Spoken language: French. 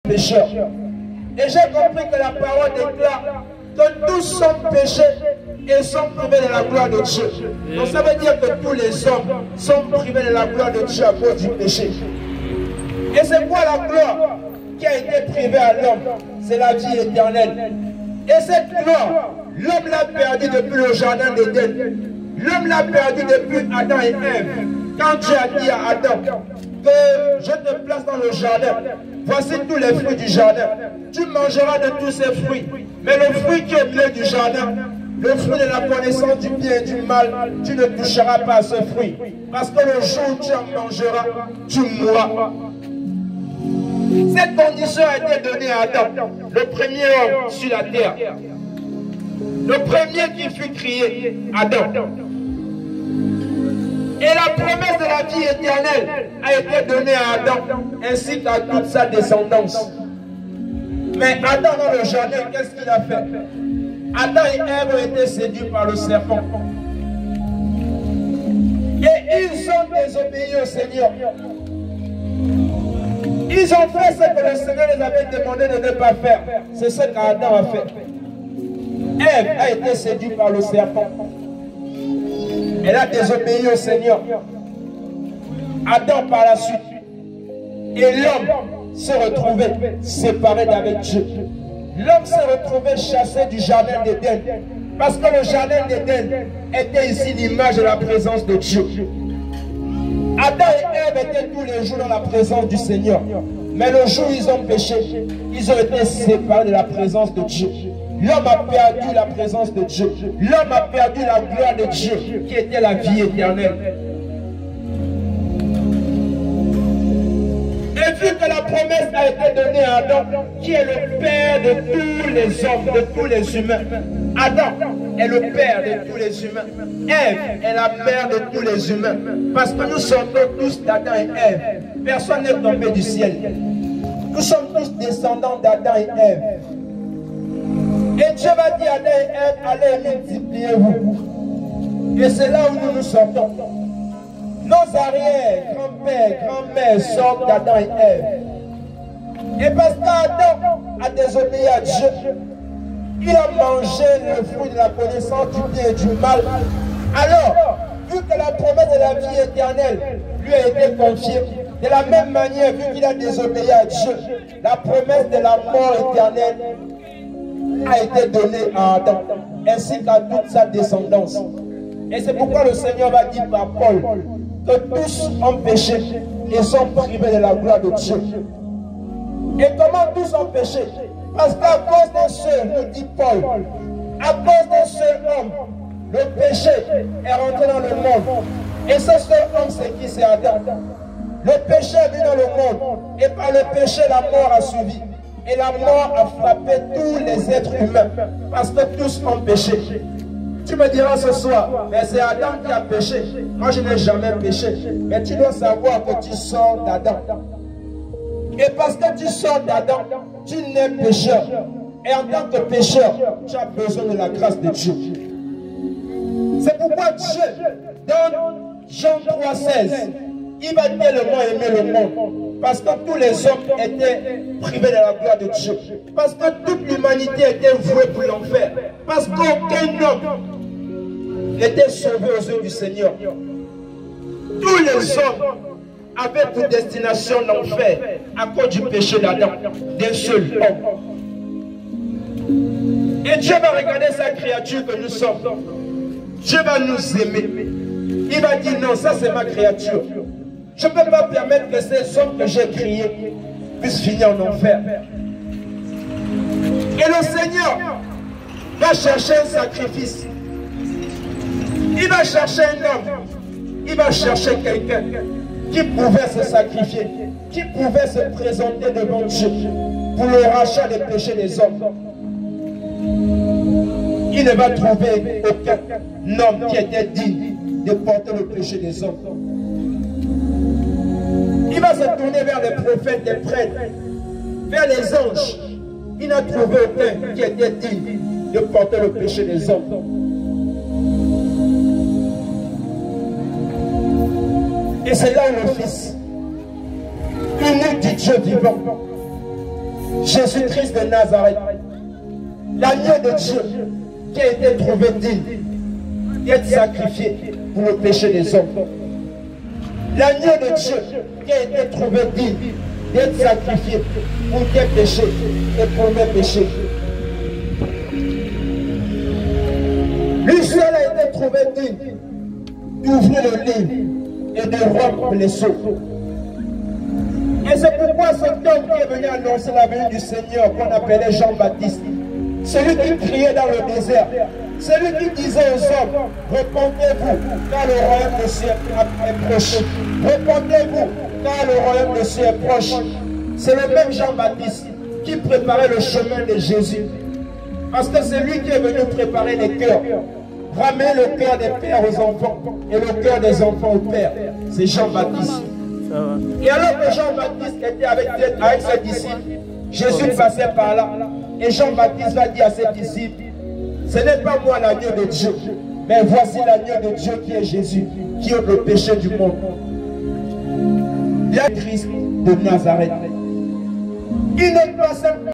pécheurs. Et j'ai compris que la parole déclare que tous sont péchés et sont privés de la gloire de Dieu. Donc ça veut dire que tous les hommes sont privés de la gloire de Dieu à cause du péché. Et c'est quoi la gloire qui a été privée à l'homme? C'est la vie éternelle. Et cette gloire, l'homme l'a perdue depuis le jardin d'Éden. L'homme l'a perdue depuis Adam et Ève. Quand Dieu a dit à Adam que je te place dans le jardin, voici tous les fruits du jardin. Tu mangeras de tous ces fruits. Mais le fruit qui est au milieu du jardin, le fruit de la connaissance du bien et du mal, tu ne toucheras pas à ce fruit. Parce que le jour où tu en mangeras, tu mourras. Cette condition a été donnée à Adam, le premier homme sur la terre. Le premier qui fut créé, Adam. Et la promesse de la vie éternelle a été donnée à Adam, ainsi qu'à toute sa descendance. Mais Adam dans le jardin, qu'est-ce qu'il a fait? Adam et Ève ont été séduits par le serpent. Et ils ont désobéi au Seigneur. Ils ont fait ce que le Seigneur les avait demandé de ne pas faire. C'est ce qu'Adam a fait. Ève a été séduite par le serpent. Elle a désobéi au Seigneur. Adam par la suite. Et l'homme s'est retrouvé séparé d'avec Dieu. L'homme s'est retrouvé chassé du jardin d'Éden. Parce que le jardin d'Éden était ici l'image de la présence de Dieu. Adam et Ève étaient tous les jours dans la présence du Seigneur. Mais le jour où ils ont péché, ils ont été séparés de la présence de Dieu. L'homme a perdu la présence de Dieu. L'homme a perdu la gloire de Dieu, qui était la vie éternelle. Et vu que la promesse a été donnée à Adam, qui est le père de tous les hommes, de tous les humains. Adam est le père de tous les humains. Ève est la mère de tous les humains. Parce que nous sommes tous d'Adam et Ève. Personne n'est tombé du ciel. Nous sommes tous descendants d'Adam et Ève. Et Dieu va dire à Adam et Ève, allez multipliez-vous. Et c'est là où nous nous sortons. Nos arrières, grands-pères, grand-mères sortent d'Adam et Ève. Et parce qu'Adam a désobéi à Dieu, il a mangé le fruit de la connaissance du bien et du mal. Alors, vu que la promesse de la vie éternelle lui a été confiée, de la même manière, vu qu'il a désobéi à Dieu, la promesse de la mort éternelle a été donnée à Adam, ainsi qu'à toute sa descendance. Et c'est pourquoi le Seigneur va dire par Paul que tous ont péché et sont privés de la gloire de Dieu. Et comment tous ont péché? Parce qu'à cause d'un seul, nous dit Paul, à cause d'un seul homme, le péché est rentré dans le monde. Et ce seul homme, c'est qui? C'est Adam. Le péché est venu dans le monde. Et par le péché, la mort a suivi. Et la mort a frappé tous les êtres humains. Parce que tous ont péché. Tu me diras ce soir, mais c'est Adam qui a péché. Moi, je n'ai jamais péché. Mais tu dois savoir que tu sors d'Adam. Et parce que tu sors d'Adam, tu n'es pécheur. Et en tant que pécheur, tu as besoin de la grâce de Dieu. C'est pourquoi Dieu, dans Jean 3,16, il va tellement aimer le monde. Parce que tous les hommes étaient privés de la gloire de Dieu. Parce que toute l'humanité était vouée pour l'enfer. Parce qu'aucun homme n'était sauvé aux yeux du Seigneur. Tous les hommes avaient pour destination l'enfer à cause du péché d'Adam, d'un seul homme. Et Dieu va regarder sa créature que nous sommes. Dieu va nous aimer. Il va dire non, ça c'est ma créature. Je ne peux pas permettre que ces hommes que j'ai créés puissent finir en enfer. Et le Seigneur va chercher un sacrifice. Il va chercher un homme. Il va chercher quelqu'un qui pouvait se sacrifier, qui pouvait se présenter devant Dieu pour le rachat des péchés des hommes. Il ne va trouver aucun homme qui était digne de porter le péché des hommes. Il va se tourner vers les prophètes, les prêtres, vers les anges. Il n'a trouvé aucun qui était digne de porter le péché des hommes. Et c'est là où le Fils, unique du Dieu vivant, Jésus-Christ de Nazareth, l'agneau de Dieu qui a été trouvé digne d'être sacrifié pour le péché des hommes. L'agneau de Dieu qui a été trouvé digne d'être sacrifié pour tes péchés et pour mes péchés. Lui seul a été trouvé digne d'ouvrir le livre et de rompre les sceaux. Et c'est pourquoi cet homme qui est venu annoncer la venue du Seigneur, qu'on appelait Jean-Baptiste, celui qui criait dans le désert, celui qui disait aux hommes, repentez-vous, car le royaume de Dieu est proche. Repentez-vous, car le royaume de Dieu est proche. C'est le même Jean-Baptiste qui préparait le chemin de Jésus. Parce que c'est lui qui est venu préparer les cœurs. Ramener le cœur des pères aux enfants et le cœur des enfants aux pères. C'est Jean-Baptiste. Et alors que Jean-Baptiste était avec ses disciples, Jésus passait par là. Et Jean-Baptiste va dire à ses disciples, ce n'est pas moi l'agneau de Dieu, mais voici l'agneau de Dieu qui est Jésus, qui ôte le péché du monde. Il y a Christ de Nazareth. Il n'est pas simplement